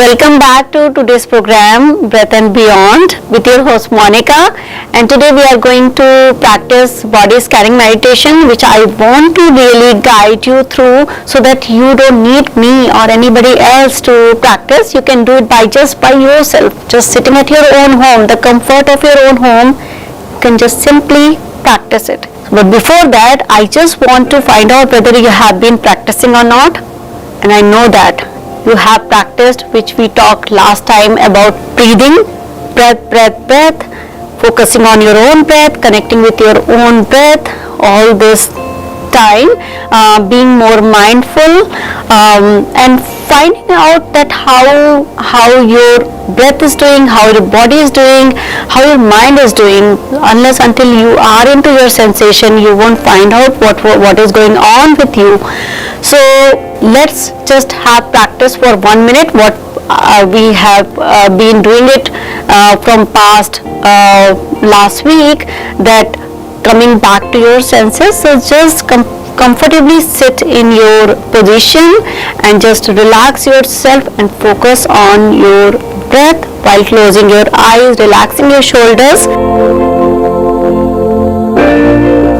Welcome back to today's program Breath and Beyond with your host Monica, and today we are going to practice body scanning meditation, which I want to really guide you through so that you don't need me or anybody else to practice. You can do it by yourself, just sitting at your own home, the comfort of your own home. You can just simply practice it. But before that, I just want to find out whether you have been practicing or not, and I know that you have practiced, which we talked last time about breathing, breath, focusing on your own breath, connecting with your own breath all this time, being more mindful, and finding out that how your breath is doing, how your body is doing, how your mind is doing. Until you are into your sensation, you won't find out what is going on with you. So let's just have practice for 1 minute. What we have been doing it from past last week, that coming back to your senses. So just comfortably sit in your position and just relax yourself and focus on your breath while closing your eyes, relaxing your shoulders.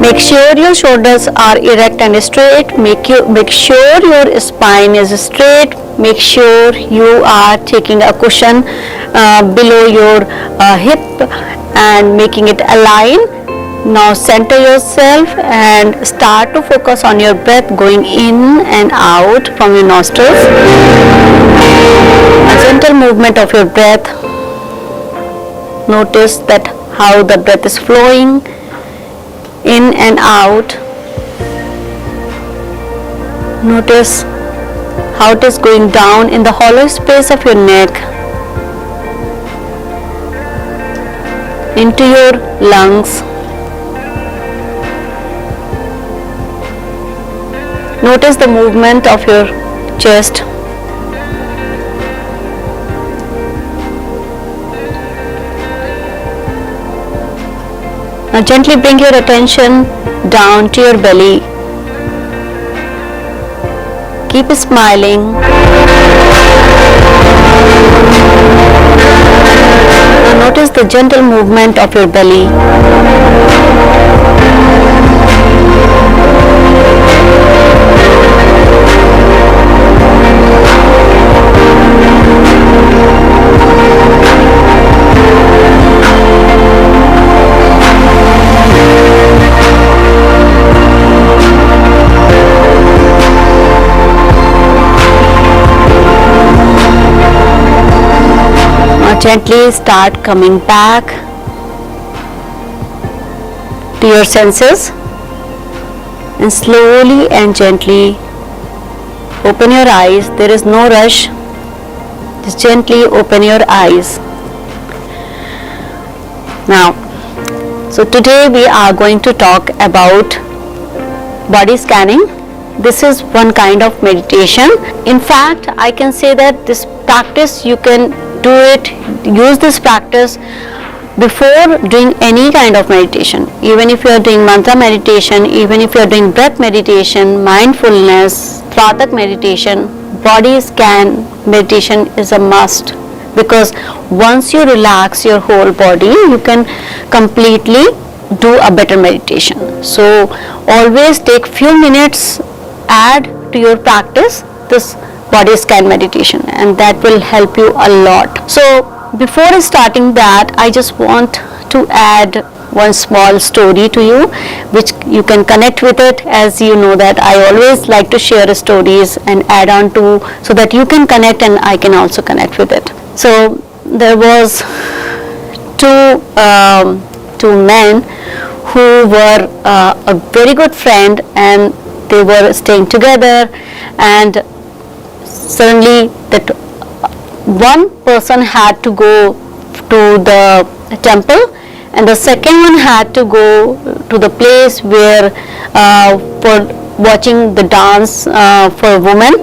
Make sure your shoulders are erect and straight. Make sure your spine is straight. Make sure you are taking a cushion below your hip and making it align. Now center yourself and start to focus on your breath going in and out from your nostrils. A gentle movement of your breath. Notice that how the breath is flowing in and out. Notice how it is going down in the hollow space of your neck, into your lungs. Notice the movement of your chest. Now gently bring your attention down to your belly. Keep smiling. Now notice the gentle movement of your belly. Gently start coming back to your senses and slowly and gently open your eyes. There is no rush. Just gently open your eyes. Now, so today we are going to talk about body scanning. This is one kind of meditation. In fact, I can say that this practice, you can use this practice before doing any kind of meditation. Even if you are doing mantra meditation, even if you are doing breath meditation, mindfulness, Tratak meditation, body scan meditation is a must, because once you relax your whole body, you can completely do a better meditation. So always take few minutes, add to your practice this body scan meditation, and that will help you a lot. So before starting that, I just want to add one small story to you, which you can connect with it. As you know that I always like to share stories and add on to, so that you can connect and I can also connect with it. So there was two men who were a very good friend, and they were staying together, and suddenly that one person had to go to the temple and the second one had to go to the place where for watching the dance for women.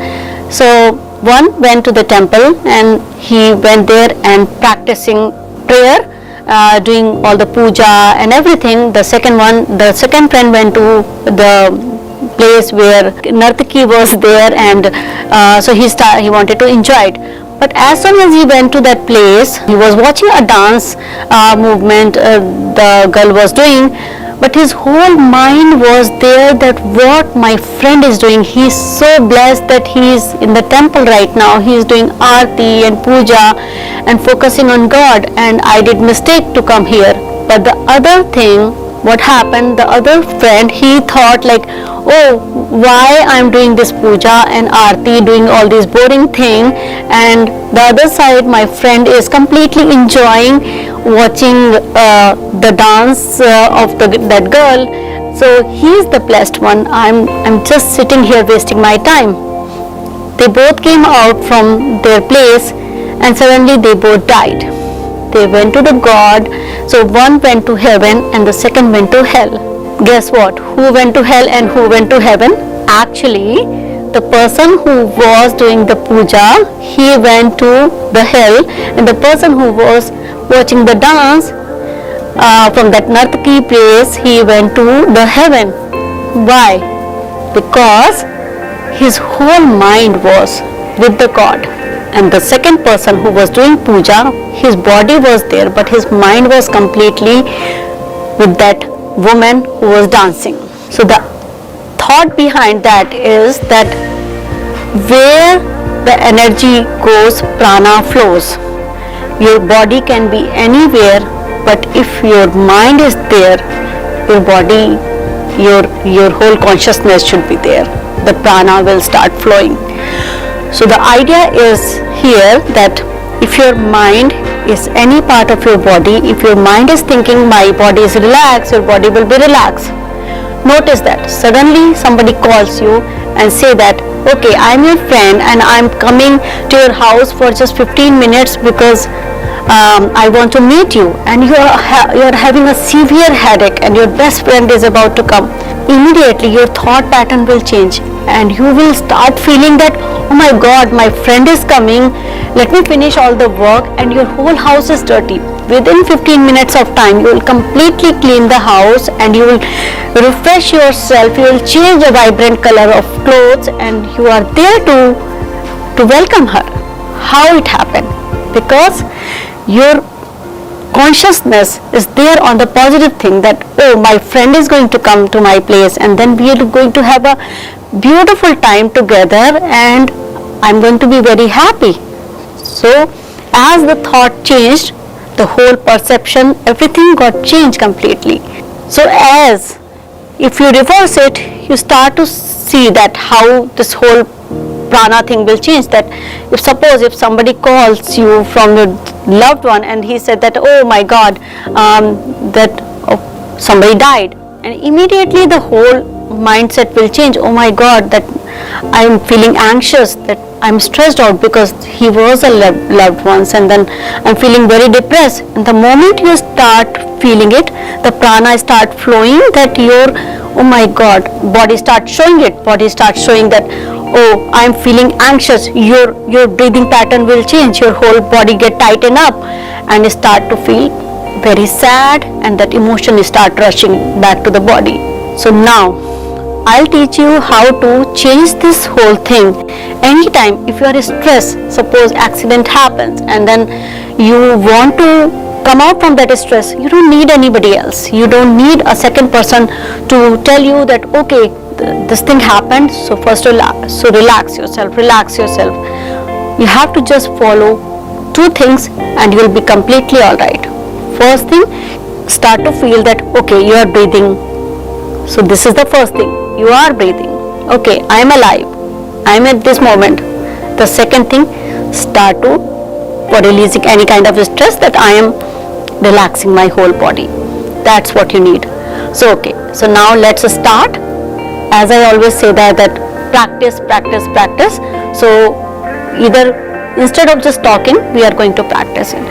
So one went to the temple and he went there and practicing prayer, doing all the puja and everything. The second friend went to the place where Nartaki was there, and so he wanted to enjoy it. But as soon as he went to that place, he was watching a dance movement the girl was doing, but his whole mind was there that what my friend is doing. He is so blessed that he is in the temple right now. He is doing aarti and puja and focusing on God, and I did mistake to come here. But the other thing, what happened, the other friend, he thought like, oh, why I'm doing this puja and aarti, doing all these boring thing, and the other side my friend is completely enjoying watching the dance of that girl. So he's the blessed one. I'm just sitting here wasting my time. They both came out from their place and suddenly they both died. They went to the God. So one went to heaven and the second went to hell. Guess what? Who went to hell and who went to heaven? Actually, the person who was doing the puja, he went to the hell, and the person who was watching the dance from that Nartaki place, he went to the heaven. Why? Because his whole mind was with the God. And the second person who was doing puja, his body was there, but his mind was completely with that woman who was dancing. So the thought behind that is that where the energy goes, prana flows. Your body can be anywhere, but if your mind is there, your body, your whole consciousness should be there. The prana will start flowing. So the idea is here that if your mind is any part of your body, if your mind is thinking my body is relaxed, your body will be relaxed. Notice that suddenly somebody calls you and say that, okay, I'm your friend and I'm coming to your house for just 15 minutes because I want to meet you, and you're having a severe headache and your best friend is about to come. Immediately your thought pattern will change and you will start feeling that, oh my God, my friend is coming, let me finish all the work, and your whole house is dirty. Within 15 minutes of time, you will completely clean the house and you will refresh yourself, you will change a vibrant color of clothes, and you are there to welcome her. How it happened? Because your consciousness is there on the positive thing that, oh, my friend is going to come to my place and then we are going to have a beautiful time together and I'm going to be very happy. So as the thought changed, the whole perception, everything got changed completely. So as if you reverse it, you start to see that how this whole prana thing will change. That if suppose if somebody calls you from your loved one and he said that, oh my God, somebody died, and immediately the whole mindset will change. Oh my God, that I am feeling anxious, that I am stressed out because he was a loved one, and then I am feeling very depressed. And the moment you start feeling it, the prana start flowing, that your, oh my God, body starts showing it. Body starts showing that, oh, I am feeling anxious. Your breathing pattern will change. Your whole body get tighten up and start to feel very sad, and that emotion start rushing back to the body. So now I'll teach you how to change this whole thing. Anytime if you are stressed, suppose accident happens and then you want to come out from that stress, you don't need anybody else. You don't need a second person to tell you that, okay, this thing happened, so first relax yourself. You have to just follow two things and you will be completely alright. First thing, start to feel that, okay, you are breathing. So this is the first thing, you are breathing. Okay, I am alive, I am at this moment. The second thing, start to, for releasing any kind of stress, that I am relaxing my whole body. That's what you need. So okay, so now let's start. As I always say that practice. So either instead of just talking, we are going to practice it.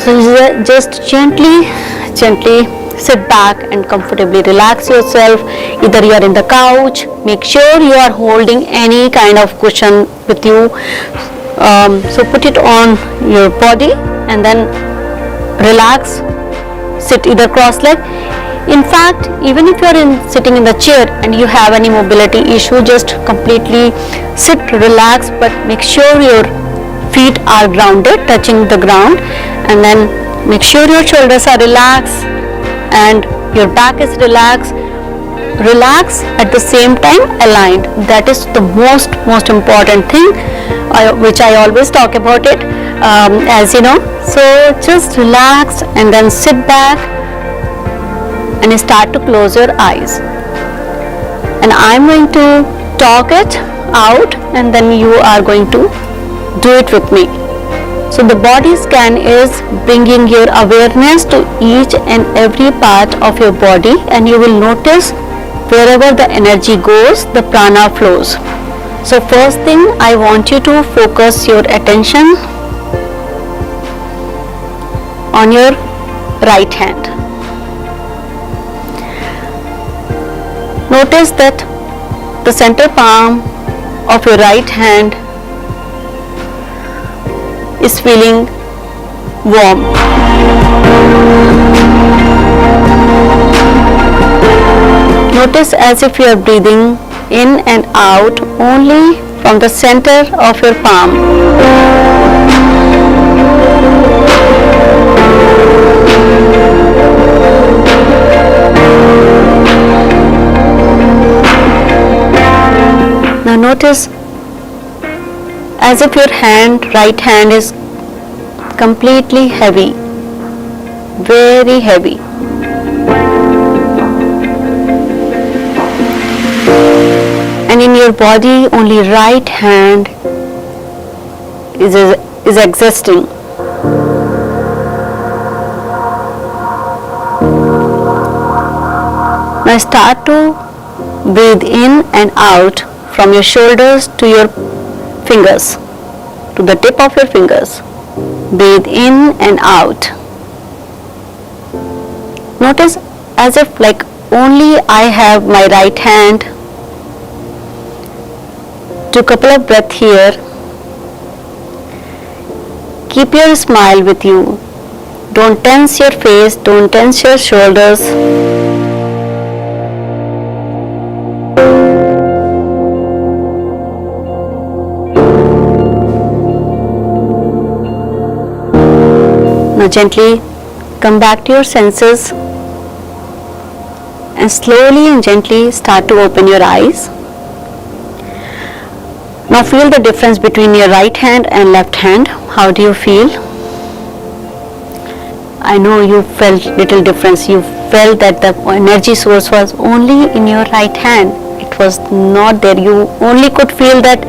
So just gently sit back and comfortably relax yourself. Either you are in the couch, make sure you are holding any kind of cushion with you. So put it on your body and then relax. Sit either cross-legged. In fact, even if you are sitting in the chair and you have any mobility issue, just completely sit, relax, but make sure your feet are grounded, touching the ground, and then make sure your shoulders are relaxed and your back is relaxed. Relax at the same time aligned. That is the most important thing, which I always talk about it, as you know. So just relax and then sit back and start to close your eyes, and I'm going to talk it out and then you are going to do it with me. So the body scan is bringing your awareness to each and every part of your body, and you will notice wherever the energy goes, the prana flows. So first thing, I want you to focus your attention on your right hand. Notice that the center palm of your right hand is feeling warm. Notice as if you are breathing in and out only from the center of your palm. Now notice as if your right hand is completely heavy, very heavy. And in your body, only right hand is existing. Now start to breathe in and out from your shoulders to your fingers, to the tip of your fingers. Breathe in and out. Notice as if like only I have my right hand. Do a couple of breaths here. Keep your smile with you. Don't tense your face, don't tense your shoulders. Now gently come back to your senses and slowly and gently start to open your eyes. Now feel the difference between your right hand and left hand. How do you feel? I know you felt little difference. You felt that the energy source was only in your right hand. It was not there. You only could feel that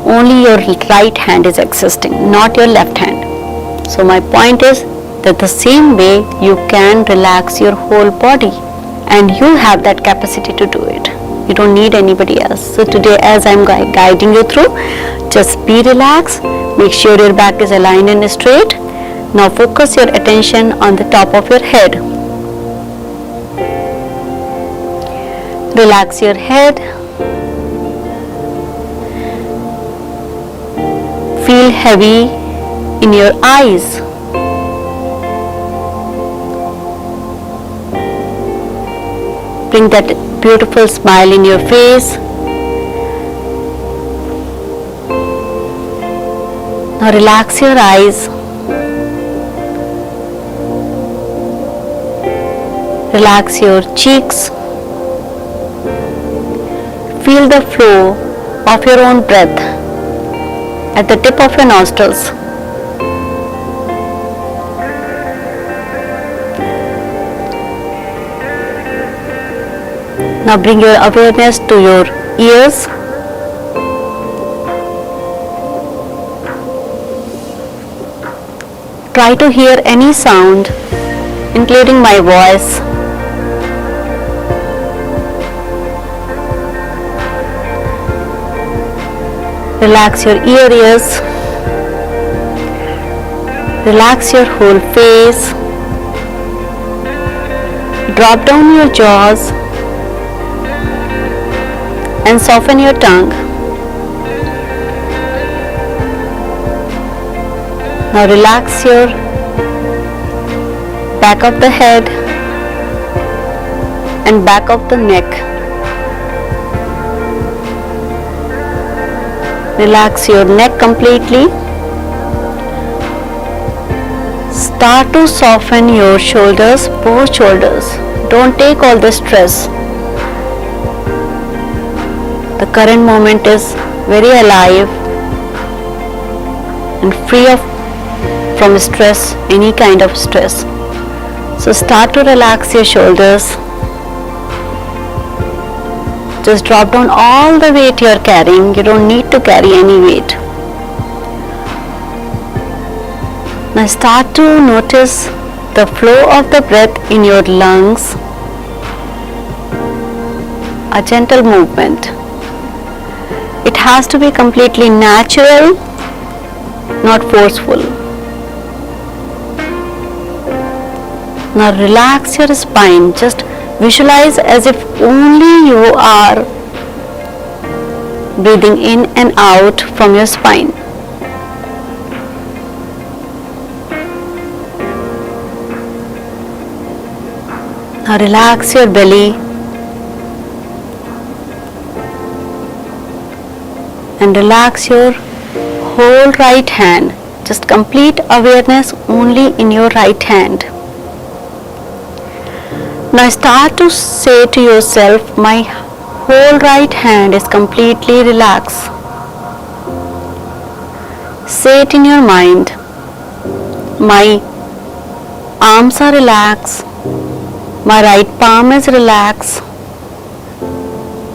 only your right hand is existing, not your left hand. So my point is that the same way you can relax your whole body, and you have that capacity to do it. You don't need anybody else. So today, as I'm guiding you through, just be relaxed. Make sure your back is aligned and straight. Now focus your attention on the top of your head. Relax your head. Feel heavy in your eyes. Bring that beautiful smile in your face. Now relax your eyes. Relax your cheeks. Feel the flow of your own breath at the tip of your nostrils. Now bring your awareness to your ears. Try to hear any sound, including my voice. Relax your ears. Relax your whole face. Drop down your jaws and soften your tongue. Now relax your back of the head and back of the neck. Relax your neck completely. Start to soften your shoulders, both shoulders. Don't take all the stress. The current moment is very alive and free from stress, any kind of stress. So start to relax your shoulders. Just drop down all the weight you are carrying. You don't need to carry any weight. Now start to notice the flow of the breath in your lungs. A gentle movement. It has to be completely natural, not forceful. Now relax your spine. Just visualize as if only you are breathing in and out from your spine. Now relax your belly and relax your whole right hand. Just complete awareness only in your right hand. Now start to say to yourself, my whole right hand is completely relaxed. Say it in your mind. My arms are relaxed. My right palm is relaxed.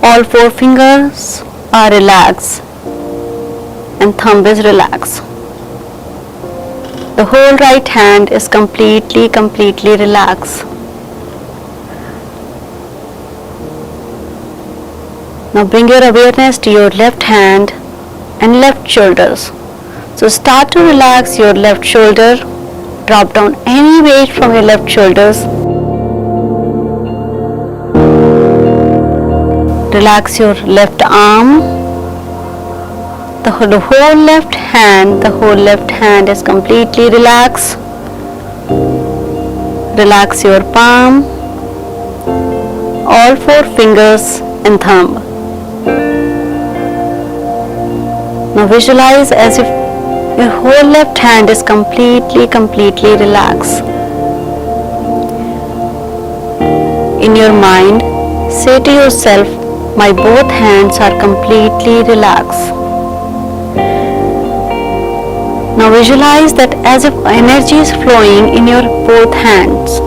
All four fingers are relaxed and thumb is relaxed. The whole right hand is completely relaxed. Now bring your awareness to your left hand and left shoulders. So start to relax your left shoulder. Drop down any weight from your left shoulders. Relax your left arm. The whole left hand is completely relaxed. Relax your palm, all four fingers and thumb. Now visualize as if your whole left hand is completely relaxed. In your mind, say to yourself, my both hands are completely relaxed. Now visualize that as if energy is flowing in your both hands.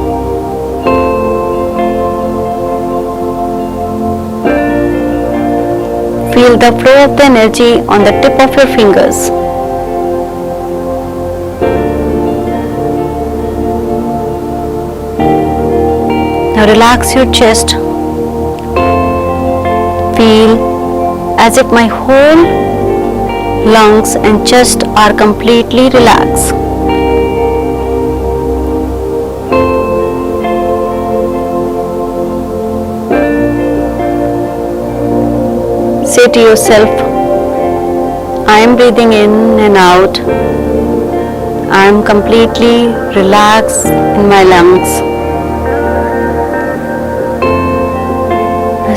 Feel the flow of the energy on the tip of your fingers. Now relax your chest. Feel as if my whole lungs and chest are completely relaxed. Say to yourself, I am breathing in and out. I am completely relaxed in my lungs.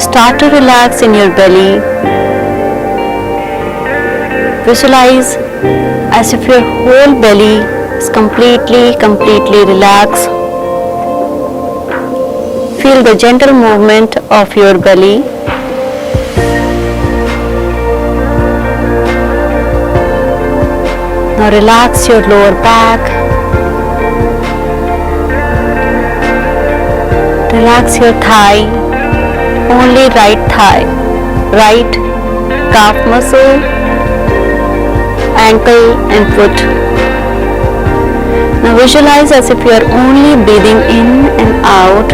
Start to relax in your belly. Visualize as if your whole belly is completely relaxed. Feel the gentle movement of your belly. Now relax your lower back. Relax your thigh, only right thigh, right calf muscle, ankle and foot. Now visualize as if you are only breathing in and out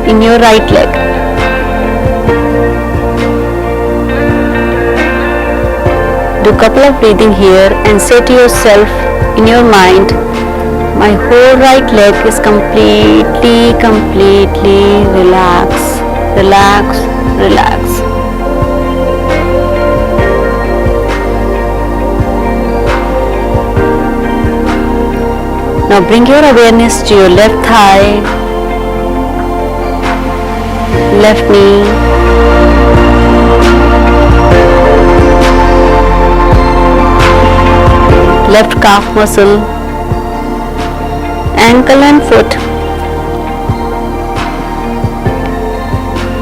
in your right leg. Do a couple of breathing here and say to yourself in your mind, my whole right leg is completely relaxed. Relax, relax. Now bring your awareness to your left thigh, left knee, left calf muscle, ankle and foot,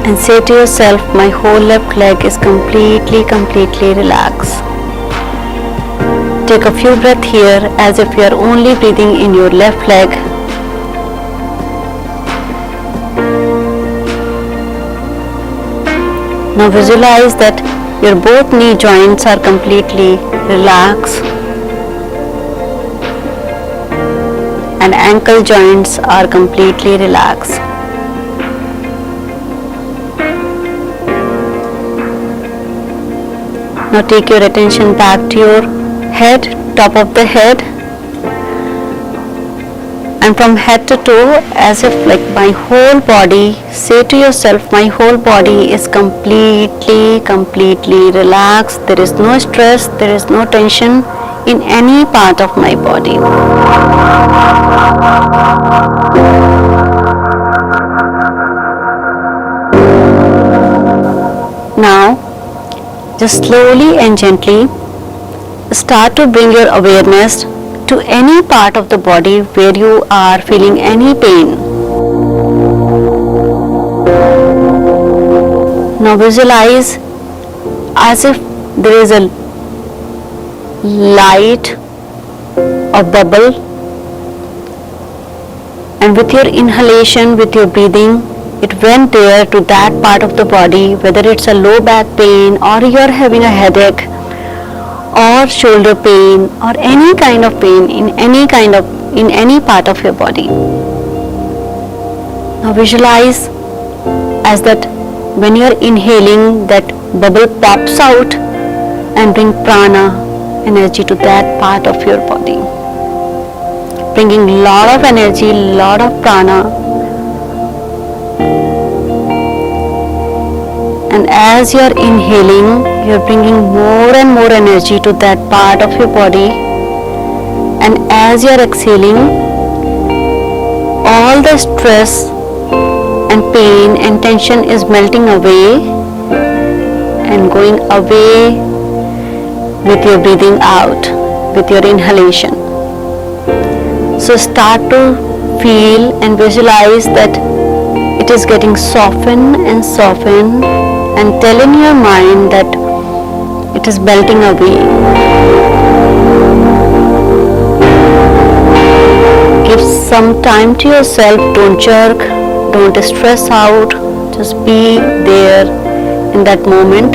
and say to yourself, my whole left leg is completely relaxed. Take a few breaths here as if you are only breathing in your left leg. Now visualize that your both knee joints are completely relaxed and ankle joints are completely relaxed. Now take your attention back to your head, top of the head, and from head to toe, as if like my whole body, say to yourself, my whole body is completely relaxed. There is no stress, there is no tension in any part of my body. Now just slowly and gently start to bring your awareness to any part of the body where you are feeling any pain. Now visualize as if there is a light or bubble, and with your inhalation, with your breathing, it went there to that part of the body, whether it's a low back pain or you're having a headache or shoulder pain or any kind of pain in any part of your body. Now visualize as that when you're inhaling, that bubble pops out and bring prana, energy to that part of your body, bringing lot of energy, lot of prana. And as you are inhaling, you are bringing more and more energy to that part of your body. And as you are exhaling, all the stress and pain and tension is melting away and going away with your breathing out, with your inhalation. So start to feel and visualize that it is getting softened and softened, and tell in your mind that it is melting away. Give some time to yourself, don't jerk, don't stress out, just be there in that moment.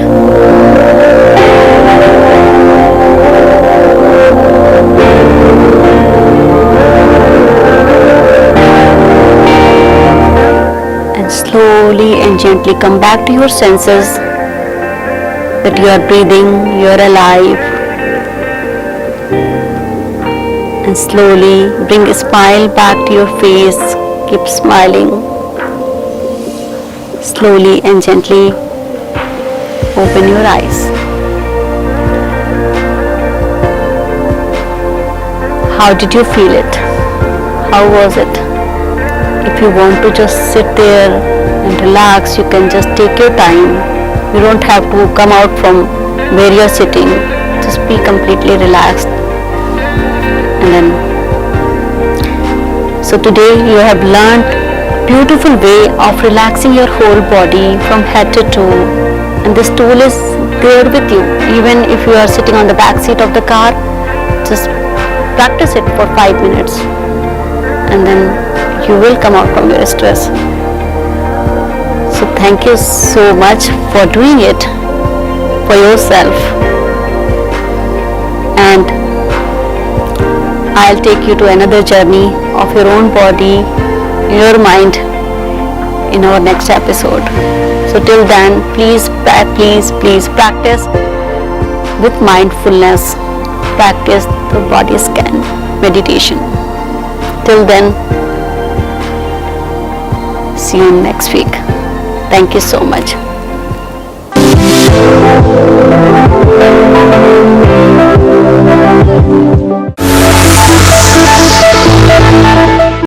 Slowly and gently come back to your senses, that you are breathing, you are alive. And slowly bring a smile back to your face, keep smiling. Slowly and gently open your eyes. How did you feel it? How was it? If you want to just sit there and relax, you can just take your time. You don't have to come out from where you are sitting. Just be completely relaxed. And then, so today you have learned beautiful way of relaxing your whole body from head to toe. And this tool is there with you. Even if you are sitting on the back seat of the car, just practice it for 5 minutes. And then you will come out from your stress. So thank you so much for doing it for yourself, and I'll take you to another journey of your own body, your mind in our next episode. So till then, please practice with mindfulness, practice the body scan meditation. Till then, see you next week. Thank you so much.